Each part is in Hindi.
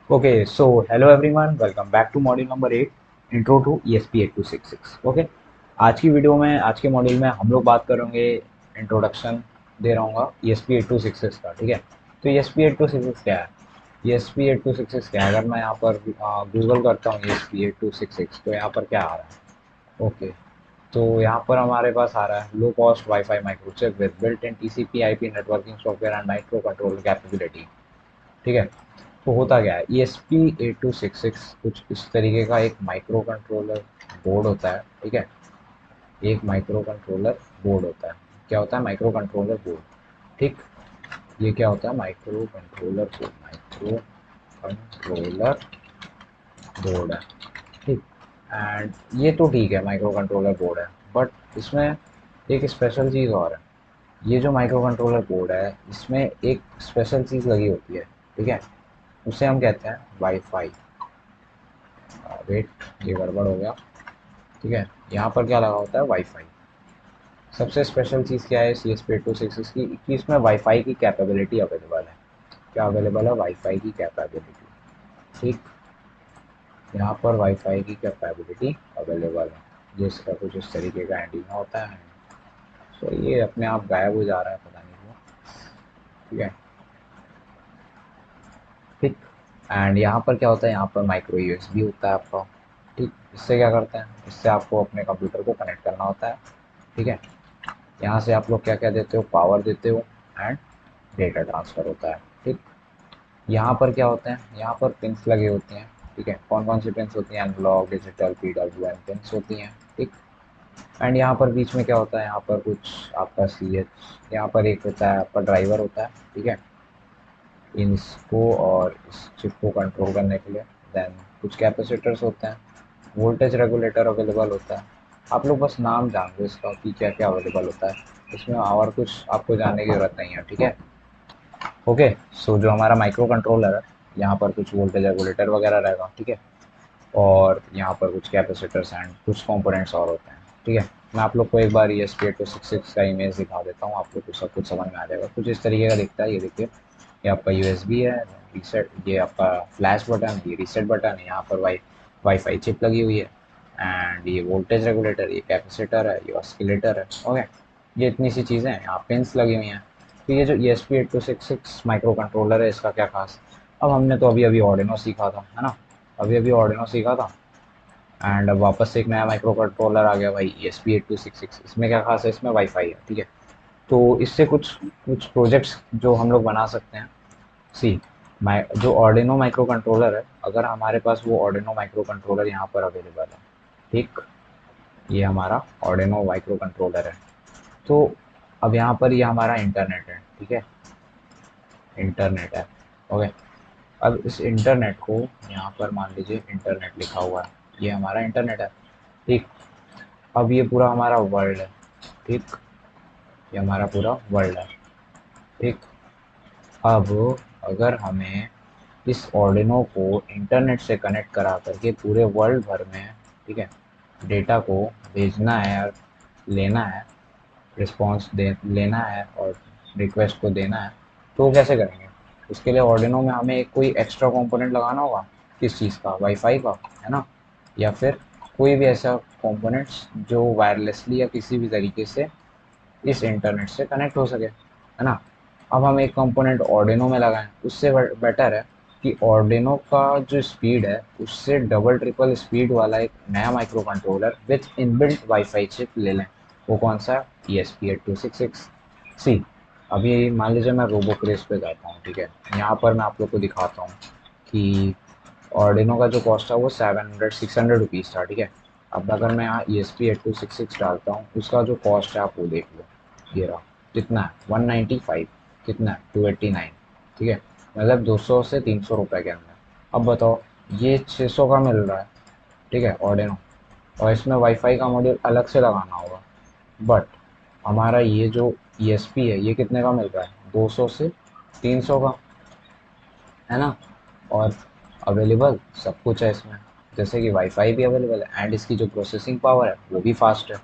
Okay, so hello everyone, welcome back to module number 8, intro to ESP8266। Okay, आज के मॉड्यूल में हम लोग बात करेंगे, इंट्रोडक्शन दे रहा हूँ ESP8266 का। ठीक है, तो ESP8266 क्या है? ESP8266 क्या है? अगर मैं यहाँ पर गूगल करता हूँ ESP8266 तो यहाँ पर क्या आ रहा है? ओके, तो यहाँ पर हमारे पास आ रहा है low cost wifi microchip with built in TCP IP networking software and micro controller capability. ठीक है, तो होता क्या है, ESP8266 कुछ इस तरीके का एक माइक्रो कंट्रोलर बोर्ड होता है। ठीक है, एक माइक्रो कंट्रोलर बोर्ड होता है। क्या होता है? Micro controller board. ठीक, ये क्या होता है? Micro controller board, micro controller board है। ठीक, एंड ये तो ठीक है, माइक्रो कंट्रोलर बोर्ड है, बट इसमें एक स्पेशल चीज़ और है। ये जो माइक्रो कंट्रोलर बोर्ड है, इसमें एक स्पेशल चीज़ लगी होती है। ठीक है, उसे हम कहते हैं वाईफाई। वेट, ये गड़बड़ हो गया। ठीक है, यहाँ पर क्या लगा होता है? वाईफाई। सबसे स्पेशल चीज़ क्या है C S P eight two six की, कि इसमें वाईफाई की कैपेबिलिटी अवेलेबल है। क्या अवेलेबल है? वाईफाई की कैपेबिलिटी। ठीक, यहाँ पर वाईफाई की कैपेबिलिटी अवेलेबल है, जिसका कुछ इस तरीके का एंटीना होता है। सो ये अपने आप गायब हो जा रहा है, पता नहीं क्यों। ठीक है, ठीक, एंड यहाँ पर क्या होता है? यहाँ पर माइक्रो यूएसबी होता है आपका। ठीक, इससे क्या करते हैं? इससे आपको अपने कंप्यूटर को कनेक्ट करना होता है। ठीक है, यहाँ से आप लोग क्या क्या देते हो? पावर देते हो एंड डेटा ट्रांसफ़र होता है। ठीक, यहाँ पर क्या होते हैं? यहाँ पर पिंस लगे होते हैं। ठीक है, कौन कौन सी पिंस होती हैं? एनालॉग, डिजिटल, PWM पिंस होती हैं। ठीक, एंड यहाँ पर बीच में क्या होता है? यहाँ पर कुछ आपका CH, यहाँ पर एक होता है आपका ड्राइवर होता है। ठीक है, इसको और इस चिप को कंट्रोल करने के लिए। देन कुछ कैपेसिटर्स होते हैं, वोल्टेज रेगुलेटर अवेलेबल होता है। आप लोग बस नाम जान लो इसका कि क्या क्या अवेलेबल होता है, इसमें और कुछ आपको जानने की ज़रूरत नहीं है। ठीक है, ओके, सो जो हमारा माइक्रो कंट्रोलर है, यहाँ पर कुछ वोल्टेज रेगुलेटर वगैरह रहेगा। ठीक है, और यहाँ पर कुछ कैपेसिटर्स एंड कुछ कंपोनेंट्स और होते हैं। ठीक है, मैं आप लोग को एक बार ESP8266 का इमेज दिखा देता हूँ, आप लोग को सब कुछ समझ में आ जाएगा। कुछ इस तरीके का दिखता है, ये देखिए, ये आपका USB है, रीसेट, ये आपका फ्लैश बटन, ये रीसेट बटन है, यहाँ पर वाईफाई चिप लगी हुई है, एंड ये वोल्टेज रेगुलेटर, ये कैपेसिटर है, ये ऑस्किलेटर है। ओके, ये इतनी सी चीज़ें हैं, यहाँ पिंस लगी हुई हैं। तो ये जो ESP8266 माइक्रो कंट्रोलर है, इसका क्या खास? अब हमने तो अभी अभी ऑर्डिनो सीखा था, है ना, अभी अभी ऑर्डिनो सीखा था, एंड अब वापस से एक नया माइक्रो कंट्रोलर आ गया भाई, ESP8266। इसमें क्या खास है? इसमें वाईफाई है। ठीक है, तो इससे कुछ कुछ प्रोजेक्ट्स जो हम लोग बना सकते हैं। सी, जो ऑर्डिनो माइक्रो कंट्रोलर है, अगर हमारे पास वो ऑर्डिनो माइक्रो कंट्रोलर यहाँ पर अवेलेबल है। ठीक, ये हमारा ऑर्डिनो माइक्रो कंट्रोलर है। तो अब यहाँ पर ये हमारा इंटरनेट है। ठीक है, इंटरनेट है। ओके, अब इस इंटरनेट को, यहाँ पर मान लीजिए इंटरनेट लिखा हुआ है, ये हमारा इंटरनेट है। ठीक, अब ये पूरा हमारा वर्ल्ड है। ठीक, ये हमारा पूरा वर्ल्ड है। ठीक, अब अगर हमें इस ऑर्डिनो को इंटरनेट से कनेक्ट करा करके पूरे वर्ल्ड भर में, ठीक है, डेटा को भेजना है और लेना है, रिस्पॉन्स दे लेना है और रिक्वेस्ट को देना है, तो कैसे करेंगे? उसके लिए ऑर्डिनो में हमें एक कोई एक्स्ट्रा कंपोनेंट लगाना होगा। किस चीज़ का? वाईफाई का, है ना, या फिर कोई भी ऐसा कंपोनेंट्स जो वायरलेसली या किसी भी तरीके से इस इंटरनेट से कनेक्ट हो सके, है ना। अब हम एक कंपोनेंट ऑर्डिनो में लगाएं, उससे बेटर है कि ऑर्डिनो का जो स्पीड है उससे डबल ट्रिपल स्पीड वाला एक नया micro controller with inbuilt wifi chip ले लें। वो कौन सा? ESP8266। सी, अभी मान लीजिए मैं रोबो क्रेस पे जाता हूँ। ठीक है, यहाँ पर मैं आप लोग को दिखाता हूँ कि ऑर्डिनो का जो कॉस्ट था वो 600 रुपीज़ था। ठीक है, अब अगर मैं यहाँ ESP8266 डालता हूँ, उसका जो कॉस्ट है आप वो देख लो, ये रहा। कितना है? 195। कितना है? 289। ठीक है, मतलब 200 से 300 रुपये के अंदर। अब बताओ, ये 600 का मिल रहा है। ठीक है, ऑर्डिनो, और इसमें वाईफाई का मॉड्यूल अलग से लगाना होगा। बट हमारा ये जो ESP है, ये कितने का मिल रहा है? 200 से 300 का, है ना। और अवेलेबल सब कुछ है इसमें, जैसे कि वाईफाई भी अवेलेबल है एंड इसकी जो प्रोसेसिंग पावर है वो भी फास्ट है।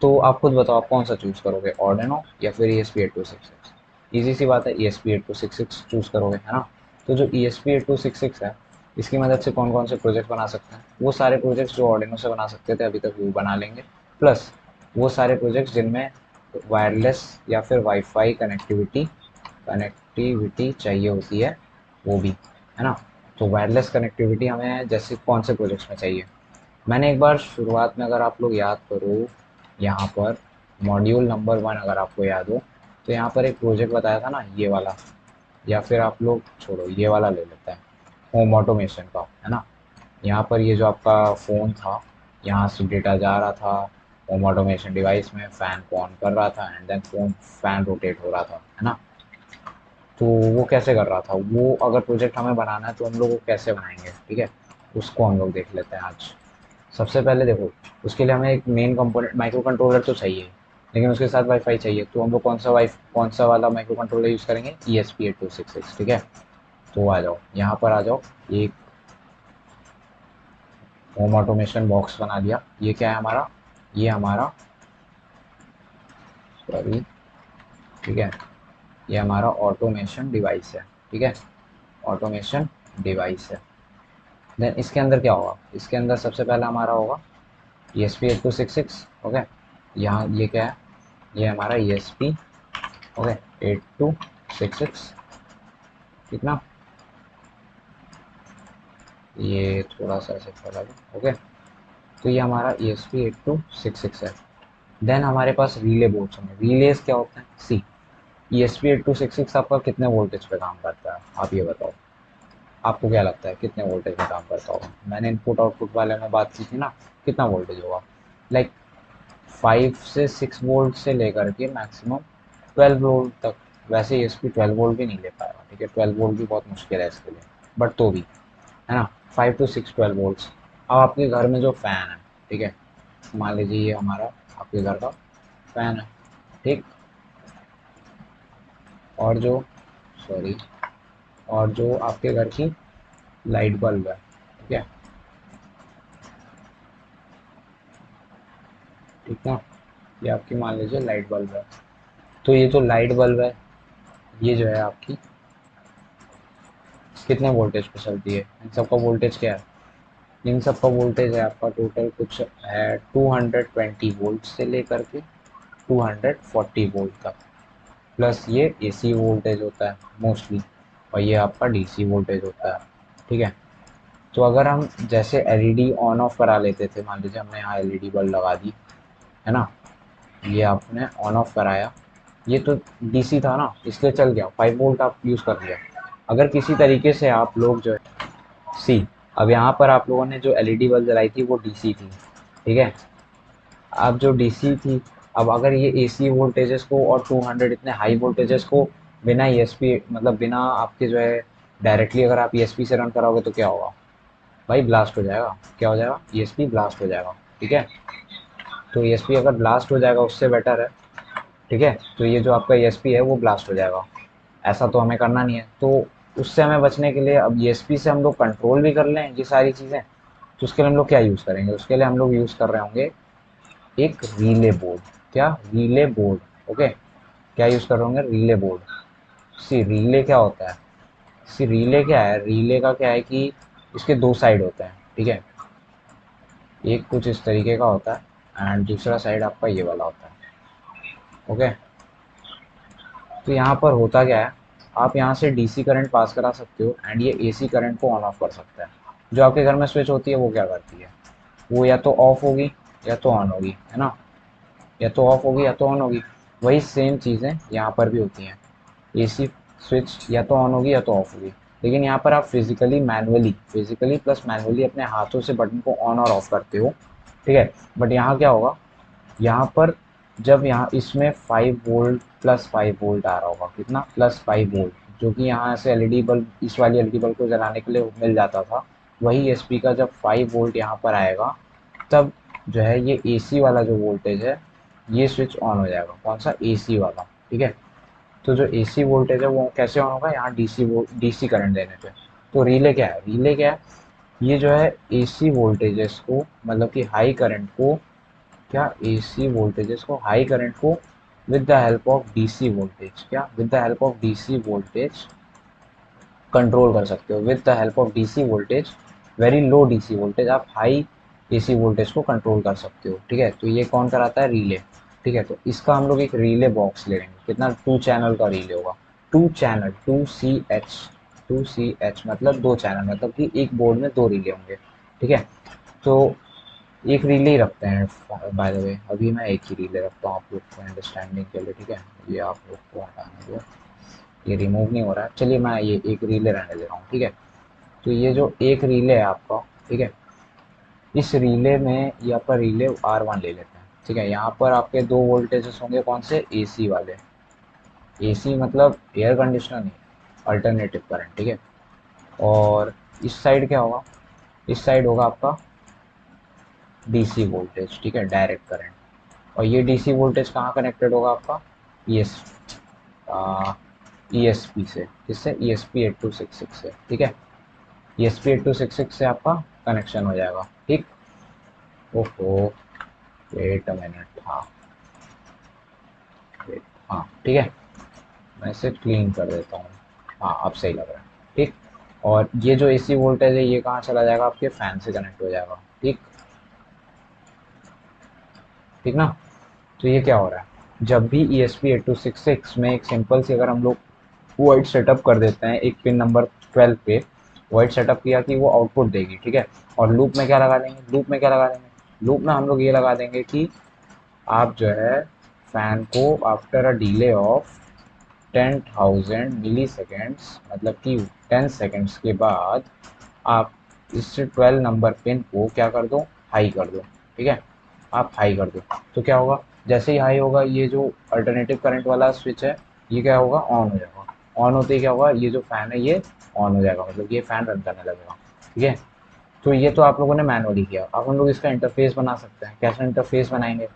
तो आप खुद बताओ, आप कौन सा चूज़ करोगे, ऑर्डिनो या फिर ESP8266? ईजी सी बात है, ESP8266 चूज़ करोगे, है ना। तो जो ESP8266 है, इसकी मदद से कौन कौन से प्रोजेक्ट बना सकते हैं, वो सारे प्रोजेक्ट्स जो आर्डिनो से बना सकते थे अभी तक वो बना लेंगे, प्लस वो सारे प्रोजेक्ट्स जिनमें वायरलेस या फिर वाईफाई कनेक्टिविटी चाहिए होती है वो भी, है ना। तो वायरलेस कनेक्टिविटी हमें जैसे कौन से प्रोजेक्ट्स में चाहिए, मैंने एक बार शुरुआत में अगर आप लोग याद करो, यहाँ पर मॉड्यूल नंबर 1 अगर आपको याद हो, तो यहाँ पर एक प्रोजेक्ट बताया था ना ये वाला, या फिर आप लोग छोड़ो ये वाला ले लेते हैं, होम ऑटोमेशन का, है ना। यहाँ पर ये जो आपका फ़ोन था, यहाँ से डेटा जा रहा था होम ऑटोमेशन डिवाइस में, फ़ैन को ऑन कर रहा था एंड देन फ़ैन रोटेट हो रहा था, है ना। तो वो कैसे कर रहा था, वो अगर प्रोजेक्ट हमें बनाना है तो हम लोग वो कैसे बनाएंगे, ठीक है, उसको हम लोग देख लेते हैं आज। सबसे पहले देखो, उसके लिए हमें एक मेन कंपोनेंट माइक्रो कंट्रोलर तो चाहिए, लेकिन उसके साथ वाईफाई चाहिए, तो हम लोग कौन सा वाला माइक्रो कंट्रोलर यूज़ करेंगे, ESP8266, ठीक है। तो आ जाओ यहाँ पर आ जाओ, एक होम ऑटोमेशन बॉक्स बना लिया, ये क्या है हमारा, ये हमारा, सॉरी, ठीक है, ये हमारा ऑटोमेशन डिवाइस है, ठीक है, ऑटोमेशन डिवाइस है। देन इसके अंदर क्या होगा, इसके अंदर सबसे पहला हमारा होगा ESP8266, ओके। यहाँ ये क्या है, ये हमारा ESP, ओके, 8266, कितना, ये थोड़ा सा ऐसे फैला दो, ओके। तो ये हमारा ESP8266 है। देन हमारे पास रिले बोर्ड्स होंगे, रिलेज क्या होते हैं, सी, ESP8266 आपका कितने वोल्टेज पे काम करता है, आप ये बताओ, आपको क्या लगता है कितने वोल्टेज में काम करता होगा, मैंने इनपुट आउटपुट वाले में बात की थी ना, कितना वोल्टेज होगा, लाइक 5 से 6 वोल्ट से लेकर के मैक्सिमम 12 वोल्ट तक। वैसे ESP 12 वोल्ट भी नहीं ले पाएगा, ठीक है, 12 वोल्ट भी बहुत मुश्किल है इसके लिए, बट तो भी, है ना, 5 to 6 12 वोल्ट्स। अब आपके घर में जो फ़ैन है, ठीक है, मान लीजिए ये हमारा आपके घर का फ़ैन है, ठीक, और जो, सॉरी, और जो आपके घर की लाइट बल्ब है, ठीक है, ठीक है, ये आपकी मान लीजिए लाइट बल्ब है। तो ये जो लाइट बल्ब है, ये जो है आपकी कितने वोल्टेज पे चलती है, इन सबका वोल्टेज क्या है, इन सबका वोल्टेज है आपका टोटल कुछ है 220 वोल्ट से लेकर के 240 वोल्ट तक, प्लस ये AC वोल्टेज होता है मोस्टली, और ये आपका DC वोल्टेज होता है, ठीक है। तो अगर हम जैसे LED ऑन ऑफ करा लेते थे, मान लीजिए हमने यहाँ LED बल्ब लगा दी, है ना, ये आपने ऑन ऑफ कराया, ये तो DC था ना, इसलिए चल गया, 5 वोल्ट आप यूज़ कर लिया। अगर किसी तरीके से आप लोग जो है, सी, अब यहाँ पर आप लोगों ने जो LED बल्ब जलाई थी वो DC थी, ठीक है, अब जो DC थी, अब अगर ये AC वोल्टेजेस को और 200 इतने हाई वोल्टेजेस को बिना ESP, मतलब बिना आपके जो है डायरेक्टली अगर आप ESP से रन कराओगे तो क्या होगा, भाई ब्लास्ट हो जाएगा, क्या हो जाएगा, ESP ब्लास्ट हो जाएगा, ठीक है। तो ESP अगर ब्लास्ट हो जाएगा उससे बेटर है, ठीक है, तो ये जो आपका ESP है वो ब्लास्ट हो जाएगा, ऐसा तो हमें करना नहीं है। तो उससे हमें बचने के लिए अब ESP से हम लोग कंट्रोल भी कर लें ये सारी चीज़ें, तो उसके लिए हम लोग क्या यूज़ करेंगे, उसके लिए हम लोग यूज़ कर रहे होंगे एक रिले बोर्ड, क्या, रिले बोर्ड, ओके, क्या यूज़ कर रहे होंगे, रिले बोर्ड। सी रिले क्या होता है, सी रिले क्या है, रिले का क्या है कि इसके दो साइड होते हैं, ठीक है, एक कुछ इस तरीके का होता है एंड दूसरा साइड आपका ये वाला होता है, ओके। तो यहाँ पर होता क्या है, आप यहाँ से DC करंट पास करा सकते हो एंड ये AC करंट को ऑन ऑफ कर सकता है। जो आपके घर में स्विच होती है वो क्या करती है, वो या तो ऑफ होगी या तो ऑन होगी, है ना, या तो ऑफ होगी या तो ऑन होगी। वही सेम चीज़ें यहाँ पर भी होती हैं, AC स्विच या तो ऑन होगी या तो ऑफ होगी, लेकिन यहाँ पर आप फिजिकली प्लस मैनुअली अपने हाथों से बटन को ऑन और ऑफ करते हो, ठीक है। बट यहाँ क्या होगा, यहाँ पर जब यहाँ इसमें 5 वोल्ट प्लस 5 वोल्ट आ रहा होगा, कितना, +5 वोल्ट, जो कि यहाँ से LED बल्ब, इस वाली LED बल्ब को जलाने के लिए मिल जाता था, वही SP का जब 5 वोल्ट यहाँ पर आएगा, तब जो है ये AC वाला जो वोल्टेज है ये स्विच ऑन हो जाएगा, कौन सा, AC वाला, ठीक है। तो जो AC वोल्टेज है वो कैसे ऑन होगा, यहाँ DC करंट देने पे। तो रिले क्या है, रिले क्या है, ये जो है AC वोल्टेजेस को, मतलब कि हाई करंट को, क्या, AC वोल्टेजेस को, हाई करंट को, with the help of DC voltage, क्या, with the help of DC voltage control कर सकते हो with the help of DC voltage. Very low DC voltage आप हाई एसी वोल्टेज को कंट्रोल कर सकते हो। ठीक है, तो ये कौन कराता है? रिले। ठीक है, तो इसका हम लोग एक रिले बॉक्स ले लेंगे। कितना? 2 चैनल का रिले होगा। 2 channel, 2 C H. 2 C H मतलब 2 चैनल, मतलब कि एक बोर्ड में 2 रिले होंगे। ठीक है, तो एक रिले ही रखते हैं। बाय द वे अभी मैं एक ही रिले रखता हूँ आप लोग को अंडरस्टैंडिंग के लिए। ठीक है, ये आप लोग को हटाने दो, ये रिमूव नहीं हो रहा है। चलिए मैं ये एक रिले रहने दे रहा हूँ। ठीक है, तो ये जो एक रिले है आपका, ठीक है, इस रिले में ये आपका रिले R1 ले लेते हैं। ठीक है, यहाँ पर आपके 2 वोल्टेजेस होंगे, कौन से? एसी वाले। एसी मतलब एयर कंडीशनर नहीं, अल्टरनेटिव करंट। ठीक है, और इस साइड क्या होगा? इस साइड होगा आपका डीसी वोल्टेज। ठीक है, डायरेक्ट करंट। और ये डीसी वोल्टेज कहाँ कनेक्टेड होगा आपका? ईएस ईएसपी से। किससे? ईएसपी 8266 से। ठीक है, ईएसपी 8266 से आपका कनेक्शन हो जाएगा। ठीक। ओहो, वेट अ मिनट। हाँ, वेट। हाँ, ठीक है, मैं इसे क्लीन कर देता हूँ। हाँ, अब सही लग रहा है। ठीक, और ये जो एसी वोल्टेज है ये कहाँ चला जाएगा? आपके फैन से कनेक्ट हो जाएगा। ठीक, ठीक ना? तो ये क्या हो रहा है? जब भी ई एस पी 8266 में एक सिंपल सी अगर हम लोग वाइड सेटअप कर देते हैं एक पिन नंबर 12 पे, वाइड सेटअप किया कि वो आउटपुट देगी। ठीक है, और लूप में क्या लगा देंगे? लूप में क्या लगा देंगे? लूप में हम लोग ये लगा देंगे कि आप जो है फैन को after a delay of 10,000 milliseconds, मतलब कि 10 सेकेंड्स के बाद आप इस 12 नंबर पिन को क्या कर दो? हाई कर दो। ठीक है, आप हाई कर दो। तो क्या होगा? जैसे ही हाई होगा ये जो अल्टरनेटिव करंट वाला स्विच है ये क्या होगा? ऑन हो जाएगा। ऑन होते ही क्या होगा? ये जो फैन है ये ऑन हो जाएगा, मतलब ये फैन रन करने लगेगा। ठीक है, तो ये तो आप लोगों ने मैनुअली किया। अब हम लोग इसका इंटरफेस बना सकते हैं। कैसे इंटरफेस बनाएंगे?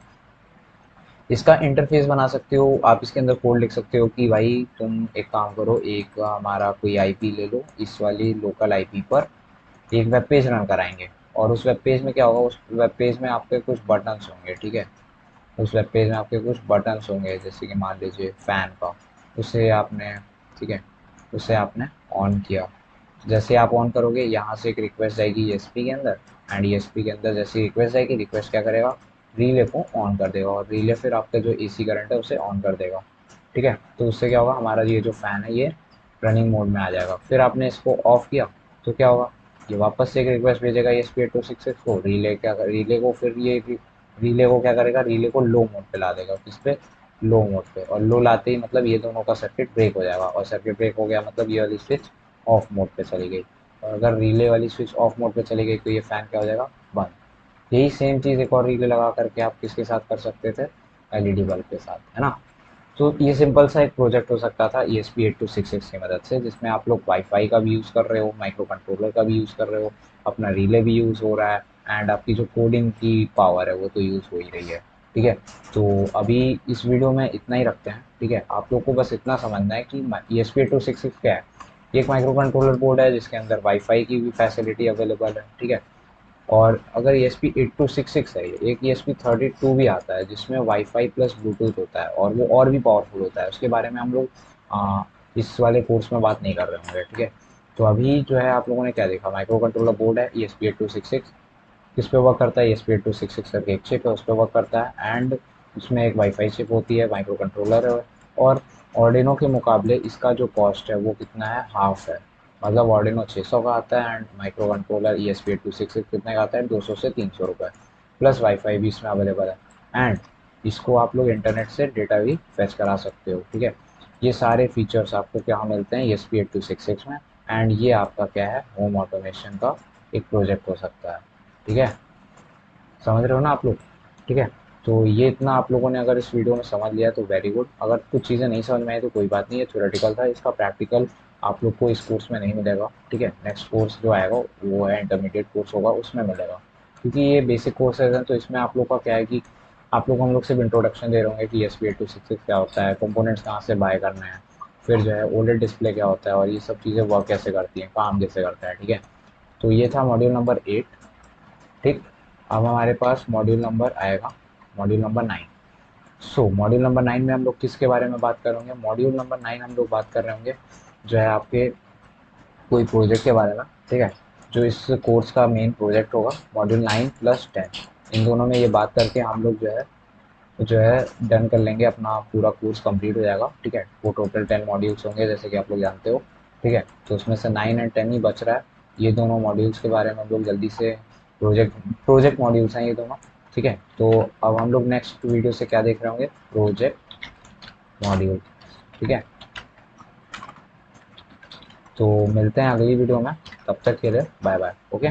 इसका इंटरफेस बना सकते हो आप, इसके अंदर कोड लिख सकते हो कि भाई तुम एक काम करो, एक हमारा कोई आईपी ले लो, इस वाली लोकल आईपी पर एक वेब पेज रन कराएंगे। और उस वेब पेज में क्या होगा? उस वेब पेज में आपके कुछ बटन्स होंगे। ठीक है, उस वेब पेज में आपके कुछ बटन्स होंगे, जैसे कि मान लीजिए फैन का, उसे आपने, ठीक है, उसे आपने ऑन किया। जैसे आप ऑन करोगे यहाँ से एक रिक्वेस्ट जाएगी ईएसपी के अंदर, एंड ईएसपी के अंदर जैसे रिक्वेस्ट जाएगी, रिक्वेस्ट क्या करेगा? रिले को ऑन कर देगा, और रिले फिर आपका जो एसी करंट है उसे ऑन कर देगा। ठीक है, तो उससे क्या होगा? हमारा ये जो फैन है ये रनिंग मोड में आ जाएगा। फिर आपने इसको ऑफ किया तो क्या होगा? ये वापस से एक रिक्वेस्ट भेजेगा ESP 8266 को। रिले को फिर ये रिले को क्या करेगा? रिले को लो मोड पे ला देगा। किस पे? लो मोड पे। और लो लाते ही मतलब ये दोनों का सर्किट ब्रेक हो जाएगा, और सर्किट ब्रेक हो गया मतलब ये वाली स्विच ऑफ मोड पे चली गई। और अगर रिले वाली स्विच ऑफ मोड पे चली गई तो ये फैन क्या हो जाएगा? बंद। यही सेम चीज़ एक और रिले लगा करके आप किसके साथ कर सकते थे? एलईडी बल्ब के साथ, है ना? तो ये सिंपल सा एक प्रोजेक्ट हो सकता था ESP 8266 की मदद से, जिसमें आप लोग वाईफाई का भी यूज़ कर रहे हो, माइक्रो कंट्रोलर का भी यूज़ कर रहे हो, अपना रिले भी यूज़ हो रहा है, एंड आपकी जो कोडिंग की पावर है वो तो यूज़ हो ही रही है। ठीक है, तो अभी इस वीडियो में इतना ही रखते हैं। ठीक है, आप लोग को बस इतना समझना है कि ESP 8266 क्या है। ये एक माइक्रो कंट्रोलर बोर्ड है जिसके अंदर वाईफाई की भी फैसिलिटी अवेलेबल है। ठीक है, और अगर ESP 8266 है, एक ESP 32 भी आता है जिसमें वाईफाई प्लस ब्लूटूथ होता है, और वो और भी पावरफुल होता है। उसके बारे में हम लोग इस वाले कोर्स में बात नहीं कर रहे होंगे। ठीक है, तो अभी जो है आप लोगों ने क्या देखा? माइक्रो कंट्रोलर बोर्ड है ESP 8266। किस पे वर्क करता है? ESP 8266 करके एक चिप है, उस पर वर्क करता है, एंड उसमें एक वाईफाई चिप होती है, माइक्रो कंट्रोलर है। और ऑर्डिनो के मुकाबले इसका जो कॉस्ट है वो कितना है? हाफ है। मतलब ऑर्डिनो 600 का आता है, एंड माइक्रो कंट्रोलर ESP 8266 कितने का आता है? 200 से 300 रुपये, प्लस वाईफाई भी इसमें अवेलेबल है। एंड इसको आप लोग इंटरनेट से डेटा भी फेच करा सकते हो। ठीक है, ये सारे फीचर्स आपको क्या मिलते हैं ESP 8266 में। एंड ये आपका क्या है? होम ऑटोमेशन का एक प्रोजेक्ट हो सकता है। ठीक है, समझ रहे हो ना आप लोग? ठीक है, तो ये इतना आप लोगों ने अगर इस वीडियो में समझ लिया तो वेरी गुड। अगर कुछ चीज़ें नहीं समझ में आई तो कोई बात नहीं है, थ्योरेटिकल था, इसका प्रैक्टिकल आप लोग को इस कोर्स में नहीं मिलेगा। ठीक है, नेक्स्ट कोर्स जो आएगा वो है इंटरमीडिएट कोर्स होगा, उसमें मिलेगा। क्योंकि ये बेसिक कोर्सेज हैं तो इसमें आप लोग का क्या है कि आप लोग हम लोग सिर्फ इंट्रोडक्शन दे रहे होंगे कि ESP 8266 क्या होता है, कंपोनेंट्स कहाँ से बाय करना है, फिर जो है ओलेड डिस्प्ले क्या होता है, और ये सब चीज़ें वर्क कैसे करती हैं, काम कैसे करता है। ठीक है, तो ये था मॉड्यूल नंबर 8। ठीक, अब हमारे पास मॉड्यूल नंबर आएगा, मॉड्यूल नंबर 9। सो मॉड्यूल नंबर 9 में हम लोग किसके बारे में बात करेंगे? मॉड्यूल नंबर 9 हम लोग बात कर रहे होंगे जो है आपके कोई प्रोजेक्ट के बारे में, ठीक है। जो इस कोर्स का मेन प्रोजेक्ट होगा मॉड्यूल 9+10, इन दोनों में ये बात करके हम लोग जो है डन कर लेंगे, अपना पूरा कोर्स कंप्लीट हो जाएगा, ठीक है। वो टोटल 10 मॉड्यूल्स होंगे जैसे कि आप लोग जानते हो, ठीक है। तो उसमें से 9 और 10 ही बच रहा है। ये दोनों मॉड्यूल्स के बारे में हम लोग जल्दी से, प्रोजेक्ट प्रोजेक्ट मॉड्यूल्स हैं ये दोनों, ठीक है। तो अब हम लोग नेक्स्ट वीडियो से क्या देख रहे होंगे, प्रोजेक्ट मॉड्यूल, ठीक है। तो मिलते हैं अगली वीडियो में, तब तक के लिए बाय बाय, ओके।